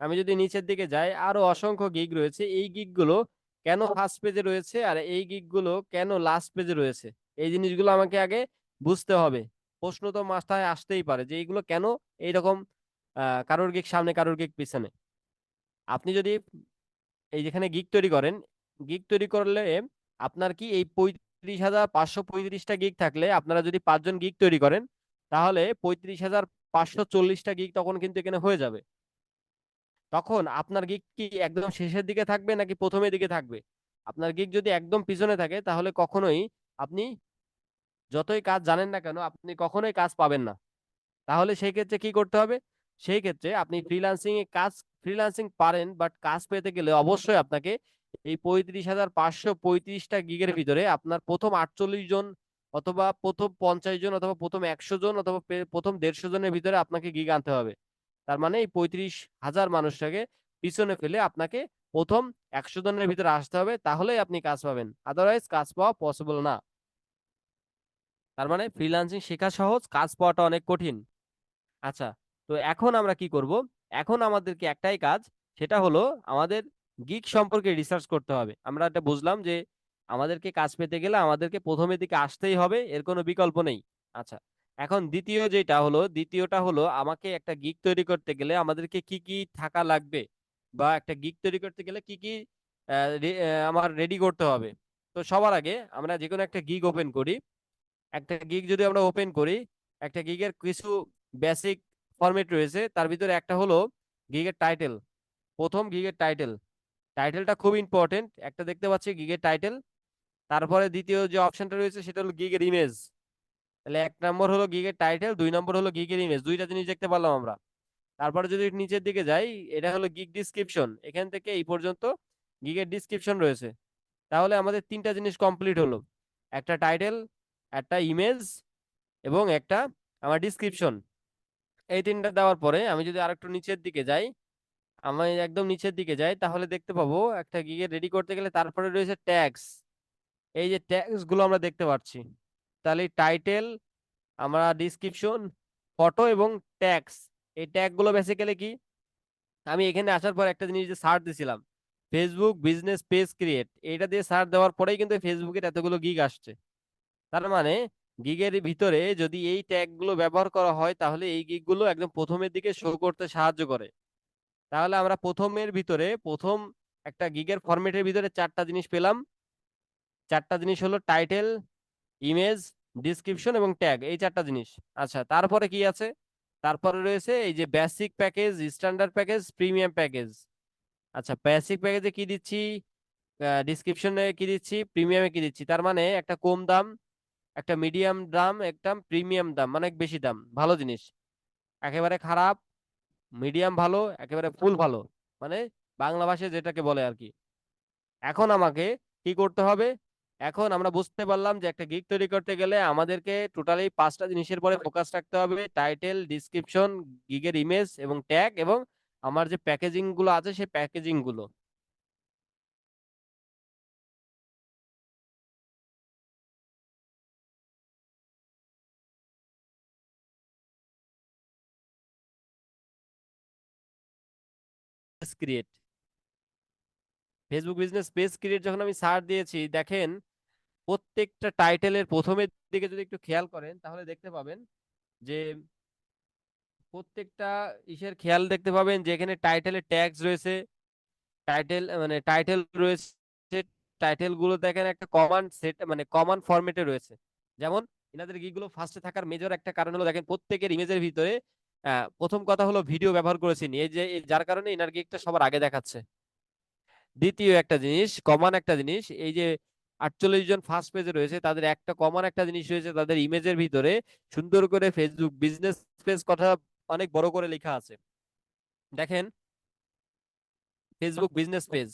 আমি যদি নিচের দিকে যাই আরো অসংখ্য গিগ রয়েছে। এই গিগ গুলো কেন ফার্স্ট পেজে রয়েছে আর এই গিগ গুলো কেন লাস্ট পেজে রয়েছে? এই জিনিসগুলো আমাকে আগে বুঝতে হবে। প্রশ্ন তো মাথায় আসতেই পারে যে এইগুলো কেন এইরকম কারোর গিগ সামনে কারোর গিগ পিছনে। আপনি যদি এই যেখানে গিগ তৈরি করেন, গিগ তৈরি করলে আপনার কি এই ৩৫,৫৩৫টা গিগ থাকলে আপনারা যদি ৫ জন গিগ তৈরি করেন তাহলে ৩৫,৫৪০টা গিগ তখন কিন্তু এখানে হয়ে যাবে। তখন আপনার গিগ কি একদম শেষের দিকে থাকবে নাকি প্রথমের দিকে থাকবে? আপনার গিগ যদি একদম পিছনে থাকে তাহলে কখনোই আপনি যতই কাজ জানেন না কেন আপনি কখনোই কাজ পাবেন না। তাহলে সেই ক্ষেত্রে কি করতে হবে? সেই ক্ষেত্রে আপনি ফ্রিল্যান্সিং পারেন বাট কাজ পেতে গেলে অবশ্যই আপনাকে এই ৩৫,৫৩৫টা গিগের ভিতরে আপনার প্রথম ৪৮ জন অথবা প্রথম ৫০ জন অথবা প্রথম ১০০ জন অথবা প্রথম ১৫০ জনের ভিতরে আপনাকে গিগ আনতে হবে। তার মানে এই ৩৫,০০০ মানুষটাকে পিছনে ফেলে আপনাকে প্রথম ১০০ জনের ভিতরে আসতে হবে, তাহলেই আপনি কাজ পাবেন। আদারওয়াইজ কাজ পাওয়া পসিবল না। তার মানে ফ্রিল্যান্সিং শেখা সহজ, কাজ পাওয়াটা অনেক কঠিন। আচ্ছা, তো এখন আমরা কি করব? এখন আমাদেরকে একটাই কাজ, সেটা হলো আমাদের গিগ সম্পর্কে রিসার্চ করতে হবে। আমরা এটা বুঝলাম যে আমাদেরকে কাজ পেতে গেলে আমাদেরকে প্রথমের দিকে আসতেই হবে, এর কোনো বিকল্প নেই। আচ্ছা, এখন দ্বিতীয়টা হলো আমাকে একটা গিগ তৈরি করতে গেলে আমাদেরকে কি কি থাকা লাগবে বা একটা গিগ তৈরি করতে গেলে কি কি আমার রেডি করতে হবে। তো সবার আগে আমরা যে কোনো একটা গিগ ওপেন করি। একটা গিগ যদি আমরা ওপেন করি, একটা গিগের কিছু বেসিক ফরম্যাট রয়েছে, তার ভিতরে একটা হলো গিগের টাইটেল। প্রথম গিগের টাইটেল, টাইটেলটা খুব ইম্পর্টেন্ট। একটা দেখতে পাচ্ছি গিগের টাইটেল। তারপরে দ্বিতীয় যে অপশনটা রয়েছে সেটা হলো গিগের ইমেজ। তাহলে ১ নম্বর হলো গিগের টাইটেল, ২ নম্বর হলো গিগের ইমেজ। দুইটা জিনিস দেখতে পারলাম আমরা। তারপরে যদি নিচের দিকে যাই, এটা হলো গিগ ডিসক্রিপশন। এখান থেকে এই পর্যন্ত গিগের ডিসক্রিপশন রয়েছে। তাহলে আমাদের তিনটা জিনিস কমপ্লিট হলো, একটা টাইটেল, একটা ইমেজ এবং একটা আমার ডিসক্রিপশন। এই তিনটা দেওয়ার পরে আমি যদি আরেকটু নিচের দিকে যাই, আমি একদম নিচের দিকে যাই তাহলে দেখতে পাবো একটা গিগে রেডি করতে গেলে তারপরে রয়েছে ট্যাগস। এই যে ট্যাগস গুলো আমরা দেখতে পাচ্ছি, তাহলে টাইটেল, আমরা ডিসক্রিপশন, ফটো এবং ট্যাগস। এই ট্যাগ গুলো বেসিক্যালি কি, আমি এখানে আসার পর একটা জিনিস যে সার্চ দিছিলাম, ফেসবুক বিজনেস পেজ ক্রিয়েট, এটা দিয়ে সার্চ দেওয়ার পরেই কিন্তু ফেসবুকের এতগুলো গিগ আসছে। তার মানে গিগের ভিতরে যদি এই ট্যাগ গুলো ব্যবহার করা হয় তাহলে এই গিগ গুলো একদম প্রথমের দিকে শো করতে সাহায্য করে। তাহলে আমরা প্রথমের ভিতরে প্রথম একটা গিগের ফরম্যাটের ভিতরে চারটা জিনিস পেলাম। চারটা জিনিস হলো টাইটেল, ইমেজ, ডিসক্রিপশন এবং ট্যাগ, এই চারটা জিনিস। আচ্ছা, তারপরে কি আছে? তারপরে রয়েছে এই যে basic package, standard package, premium package. আচ্ছা, বেসিক প্যাকেজে কি দিচ্ছি, ডিসক্রিপশনে কি দিচ্ছি, প্রিমিয়ামে কি দিচ্ছি। তার মানে একটা কম দাম, একটা মিডিয়াম দাম, একটা প্রিমিয়াম দাম মানে বেশি দাম, ভালো জিনিস, একেবারে খারাপ, মিডিয়াম ভালো, একেবারে ফুল ভালো, মানে বাংলা ভাষায় যেটাকে বলে আর কি। এখন আমাকে কি করতে হবে? এখন আমরা বুঝতে পারলাম যে একটা গিগ তৈরি করতে গেলে আমাদেরকে টোটালি 5টা জিনিসের পরে ফোকাস রাখতে হবে: টাইটেল, ডিসক্রিপশন, গিগের ইমেজ এবং ট্যাগ, এবং আমার যে প্যাকেজিং গুলো আছে সেই প্যাকেজিং গুলো। Create, Facebook business page create যখন আমি সার্চ দিয়েছি, দেখেন প্রত্যেকটা টাইটেলের প্রথমের দিকে যদি একটু খেয়াল করেন তাহলে দেখতে পাবেন যে প্রত্যেকটা ইসের খেয়াল দেখতে পাবেন যে এখানে টাইটেলের ট্যাগস রয়েছে, টাইটেল মানে টাইটেল রয়েছে। টাইটেল গুলো দেখেন একটা কমান সেট মানে কমান ফরম্যাটে রয়েছে। যেমন এনাদের গিগুলো ফার্স্টে থাকার মেজর একটা কারণ হলো দেখেন প্রত্যেকের ইমেজের ভিতরে প্রথম কথা হলো ভিডিও ব্যবহার করেছেন, এই যে যার কারণে এনার গিগটা সবার আগে দেখাচ্ছে। দ্বিতীয় একটা জিনিস, কমন একটা জিনিস, এই যে 48 জন ফার্স্ট পেজে রয়েছে তাদের একটা কমন একটা জিনিস রয়েছে, তাদের ইমেজের ভিতরে সুন্দর করে ফেসবুক বিজনেস পেজ কথা অনেক বড় করে লেখা আছে। দেখেন Facebook business page,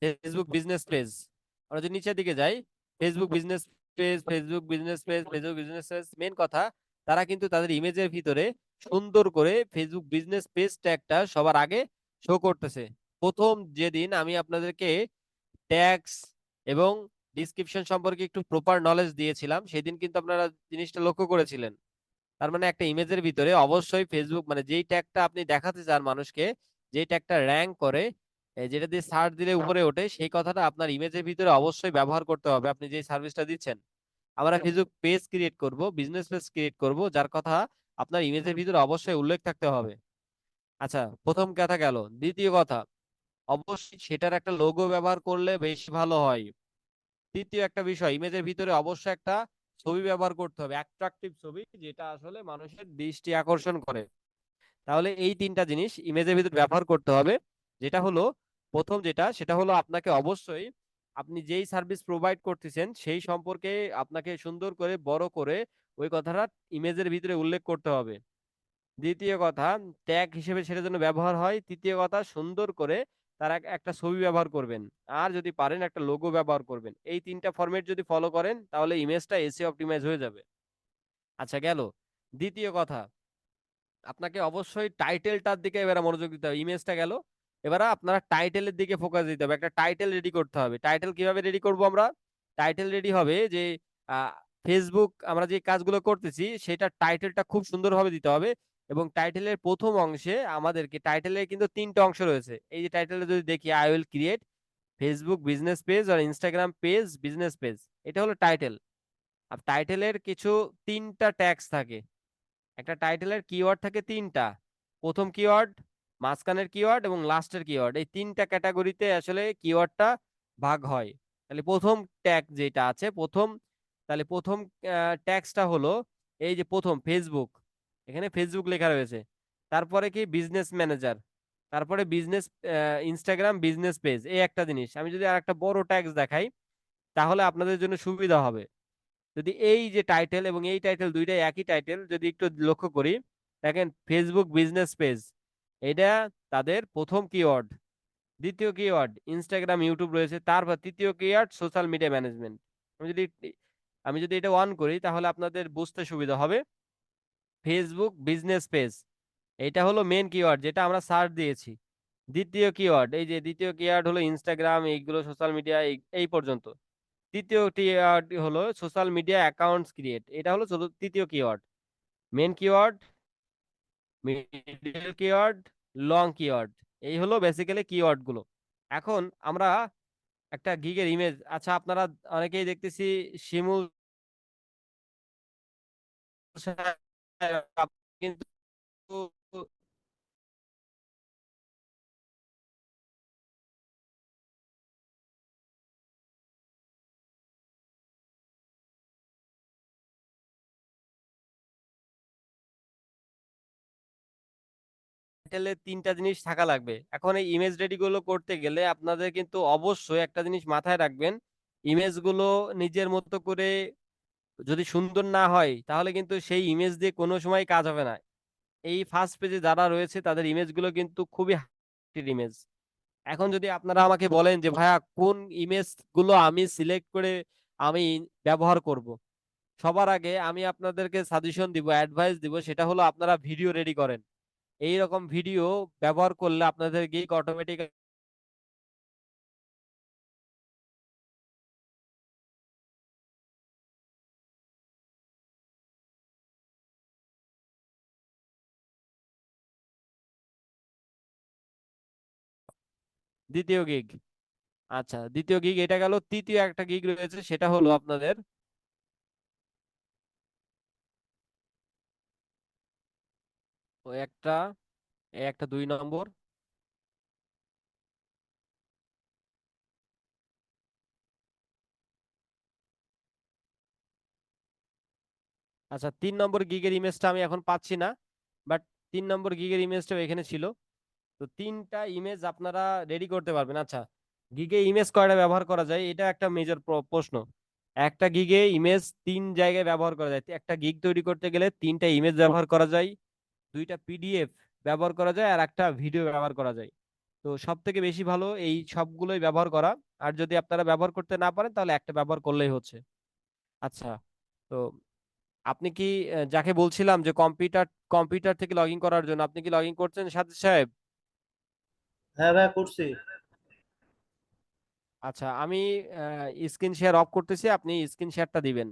Facebook business page, আমরা যদি নিচের দিকে যাই, Facebook business page, Facebook business page, Facebook business page, main কথা তারা কিন্তু তাদের ইমেজের ভিতরে সুন্দর করে ফেসবুক বিজনেস পেজ ট্যাগটা সবার আগে শো করতেছে। প্রথম যেদিন আমি আপনাদেরকে ট্যাক্স এবং ডিসক্রিপশন সম্পর্কে একটু প্রপার নলেজ দিয়েছিলাম সেদিন কিন্তু আপনারা জিনিসটা লক্ষ্য করেছিলেন। তার মানে একটা ইমেজের ভিতরে অবশ্যই ফেসবুক মানে যেই ট্যাগটা আপনি দেখাতে চান মানুষকে যেটা একটা র্যাঙ্ক করে, যেটা দিয়ে সার্চ দিলে উপরে ওঠে, সেই কথাটা আপনার ইমেজের ভিতরে অবশ্যই ব্যবহার করতে হবে আপনি যে সার্ভিসটা দিচ্ছেন। আমরা ফেসবুক পেজ ক্রিয়েট করব, বিজনেস পেজ ক্রিয়েট করব, যার কথা আপনার ইমেজের ভিতরে অবশ্যই উল্লেখ থাকতে হবে। আচ্ছা, প্রথম কথা গেল। দ্বিতীয় কথা, অবশ্যই সেটার একটা লোগো ব্যবহার করলে বেশ ভালো হয়। তৃতীয় একটা বিষয়, ইমেজের ভিতরে অবশ্যই একটা ছবি ব্যবহার করতে হবে, অ্যাট্রাকটিভ ছবি, যেটা আসলে মানুষের দৃষ্টি আকর্ষণ করে। তাহলে এই তিনটা জিনিস ইমেজের ভিতরে ব্যবহার করতে হবে। যেটা হলো প্রথম, যেটা সেটা হলো আপনাকে অবশ্যই আপনি যেই সার্ভিস প্রোভাইড করতেছেন সেই সম্পর্কে আপনাকে সুন্দর করে বড় করে ওই কথাটা ইমেজের ভিতরে উল্লেখ করতে হবে। দ্বিতীয় কথা, ট্যাগ হিসেবে সেটা যেন ব্যবহার হয়। তৃতীয় কথা, সুন্দর করে তার একটা ছবি ব্যবহার করবেন। আর যদি পারেন একটা লোগো ব্যবহার করবেন। এই তিনটা ফরম্যাট যদি ফলো করেন তাহলে ইমেজটা এসইও অপটিমাইজ হয়ে যাবে। আচ্ছা গেল। দ্বিতীয় কথা, আপনাকে অবশ্যই টাইটেলটার দিকে এবারে মনোযোগ দিতে হবে। ইমেজটা গেল, এবারে আপনারা টাইটেলের দিকে ফোকাস দিতে হবে। একটা টাইটেল রেডি করতে হবে। টাইটেল কিভাবে রেডি করব আমরা? টাইটেল রেডি হবে যে ফেসবুক আমরা যে কাজগুলো করতেছি সেটা টাইটেলটা খুব সুন্দরভাবে দিতে হবে। এবং টাইটেলের প্রথম অংশে আমাদেরকে, টাইটেলের কিন্তু তিনটা অংশ রয়েছে। এই যে টাইটেলে যদি দেখি, I will create Facebook business page আর ইনস্টাগ্রাম পেজ বিজনেস পেজ, এটা হলো টাইটেল। আর টাইটেলের কিছু তিনটা ট্যাগস থাকে। একটা টাইটেলের কিওয়ার্ড থাকে তিনটা। প্রথম কিওয়ার্ড, মাঝখানের কিওয়ার্ড এবং লাস্টের কিওয়ার্ড, এই তিনটা ক্যাটাগরিতে আসলে কিওয়ার্ডটা ভাগ হয়। তাহলে প্রথম ট্যাগ যেটা আছে, তাহলে প্রথম ট্যাগসটা হলো এই যে প্রথম ফেসবুক, এখানে ফেসবুক লেখা রয়েছে। তারপরে কি বিজনেস ম্যানেজার, তারপরে বিজনেস ইনস্টাগ্রাম বিজনেস পেজ। এই একটা জিনিস আমি যদি আর একটা বড় ট্যাগস দেখাই তাহলে আপনাদের জন্য সুবিধা হবে। যদি এই যে টাইটেল এবং এই টাইটেল দুইটাই একই টাইটেল যদি একটু লক্ষ্য করি, দেখেন ফেসবুক বিজনেস পেজ, এটা তাদের প্রথম কিওয়ার্ড। দ্বিতীয় কিওয়ার্ড ইনস্টাগ্রাম ইউটিউব রয়েছে, তারপর তৃতীয় কিওয়ার্ড সোশ্যাল মিডিয়া ম্যানেজমেন্ট। আমি যদি এটা অন করি তাহলে আপনাদের বুঝতে সুবিধা হবে। ফেসবুক বিজনেস পেজ, এটা হলো মেন কিওয়ার্ড যেটা আমরা সার্চ দিয়েছি। দ্বিতীয় কিওয়ার্ড, এই যে দ্বিতীয় কিওয়ার্ড হলো ইনস্টাগ্রাম, এইগুলো সোশ্যাল মিডিয়া, এই পর্যন্ত। তৃতীয় কিওয়ার্ড হলো সোশ্যাল মিডিয়া অ্যাকাউন্টস ক্রিয়েট, এটা হলো তৃতীয় keyword. Main keyword, middle keyword, long keyword, এই হলো বেসিক্যালি কিওয়ার্ড গুলো। এখন আমরা একটা গিগের ইমেজ, আচ্ছা আপনারা অনেকেই দেখতেছি শিমুল সাহেব, কিন্তু টাইটেলে তিনটা জিনিস থাকা লাগবে। এখন এই ইমেজ রেডি গুলো করতে গেলে আপনাদের কিন্তু অবশ্যই একটা জিনিস মাথায় রাখবেন, ইমেজ গুলো নিজের মতো করে যদি সুন্দর না হয় তাহলে কিন্তু সেই ইমেজ দিয়ে কোনো সময় কাজ হবে না। এই ফার্স্ট পেজে যারা রয়েছে তাদের ইমেজ গুলো কিন্তু খুবই ইমেজ। এখন যদি আপনারা আমাকে বলেন যে ভাইয়া কোন ইমেজ গুলো আমি সিলেক্ট করে আমি ব্যবহার করব, সবার আগে আমি আপনাদেরকে সাজেশন দিব, অ্যাডভাইস দিব, সেটা হলো আপনারা ভিডিও রেডি করেন। এই রকম ভিডিও ব্যবহার করলে আপনাদের গিগ অটোমেটিক দ্বিতীয় গিগ। আচ্ছা, দ্বিতীয় গিগ এটা গেল। তৃতীয় একটা গিগ রয়েছে, সেটা হলো আপনাদের ওই একটা, এই একটা 2 নম্বর। আচ্ছা, 3 নম্বর গিগের ইমেজটা আমি এখন পাচ্ছি না, বাট 3 নম্বর গিগের ইমেজটাও এখানে ছিল। তো তিনটা ইমেজ আপনারা রেডি করতে পারবেন। আচ্ছা, গিগে ইমেজ কয়টা ব্যবহার করা যায়, এটা একটা মেজর প্রশ্ন। একটা গিগে ইমেজ 3 জায়গায় ব্যবহার করা যায়। একটা গিগ তৈরি করতে গেলে 3টা ইমেজ ব্যবহার করা যায়, 2টা পিডিএফ ব্যবহার করা যায়, আর একটা ভিডিও ব্যবহার করা যায়। তো সব থেকে বেশি ভালো এই সবগুলোই ব্যবহার করা। আর যদি আপনারা ব্যবহার করতে না পারেন তাহলে একটা ব্যবহার করলেই হচ্ছে। আচ্ছা, তো আপনি কি যাকে বলছিলাম যে কম্পিউটার থেকে লগ ইন করার জন্য, আপনি কি লগ ইন করছেন সাথে সাহেব? হ্যাঁ ভাই করছি। আচ্ছা, আমি স্ক্রিন শেয়ার অফ করতেছি, আপনি স্ক্রিন শেয়ারটা দিবেন।